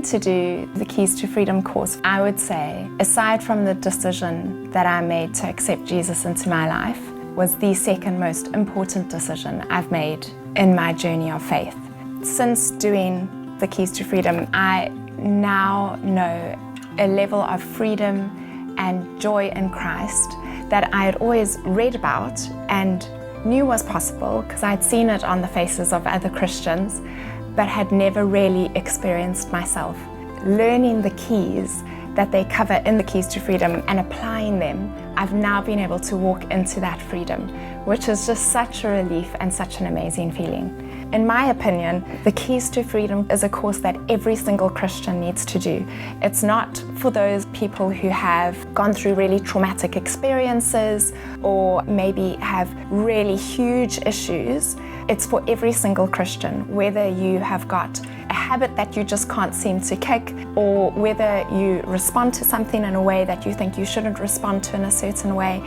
choosing to do the Keys to Freedom course, I would say, aside from the decision that I made to accept Jesus into my life, was the second most important decision I've made in my journey of faith. Since doing the Keys to Freedom, I now know a level of freedom and joy in Christ that I had always read about and knew was possible because I'd seen it on the faces of other Christians, but had never really experienced myself. Learning the keys that they cover in the Keys to Freedom and applying them, I've now been able to walk into that freedom, which is just such a relief and such an amazing feeling. In my opinion, the Keys to Freedom is a course that every single Christian needs to do. It's not for those people who have gone through really traumatic experiences or maybe have really huge issues. It's for every single Christian, whether you have got a habit that you just can't seem to kick, or whether you respond to something in a way that you think you shouldn't respond to in a certain way.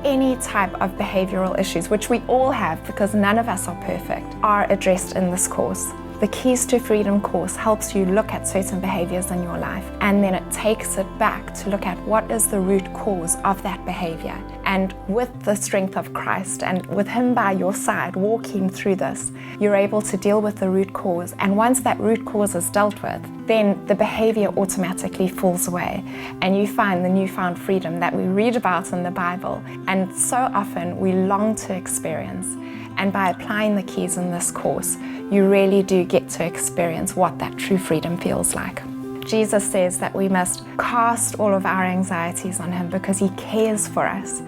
Any type of behavioral issues, which we all have because none of us are perfect, are addressed in this course. The Keys to Freedom course helps you look at certain behaviors in your life, and then it takes it back to look at what is the root cause of that behavior. And with the strength of Christ and with Him by your side walking through this, you're able to deal with the root cause. And once that root cause is dealt with, then the behavior automatically falls away and you find the newfound freedom that we read about in the Bible and so often we long to experience. And by applying the keys in this course, you really do get to experience what that true freedom feels like. Jesus says that we must cast all of our anxieties on Him because He cares for us.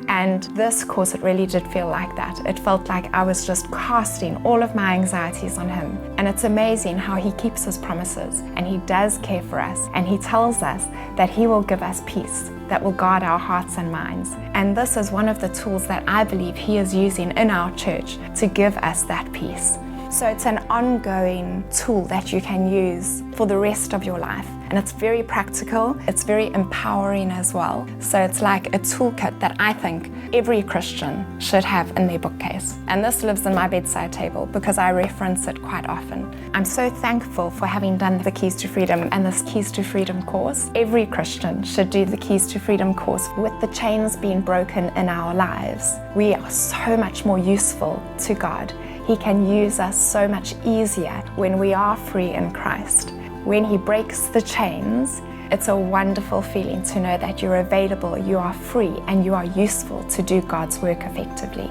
And this course, it really did feel like that. It felt like I was just casting all of my anxieties on Him. And it's amazing how He keeps His promises and He does care for us. And He tells us that He will give us peace that will guard our hearts and minds. And this is one of the tools that I believe He is using in our church to give us that peace. So it's an ongoing tool that you can use for the rest of your life. And it's very practical, it's very empowering as well. So it's like a toolkit that I think every Christian should have in their bookcase. And this lives in my bedside table because I reference it quite often. I'm so thankful for having done the Keys to Freedom and this Keys to Freedom course. Every Christian should do the Keys to Freedom course. With the chains being broken in our lives, we are so much more useful to God. He can use us so much easier when we are free in Christ. When He breaks the chains, it's a wonderful feeling to know that you're available, you are free, and you are useful to do God's work effectively.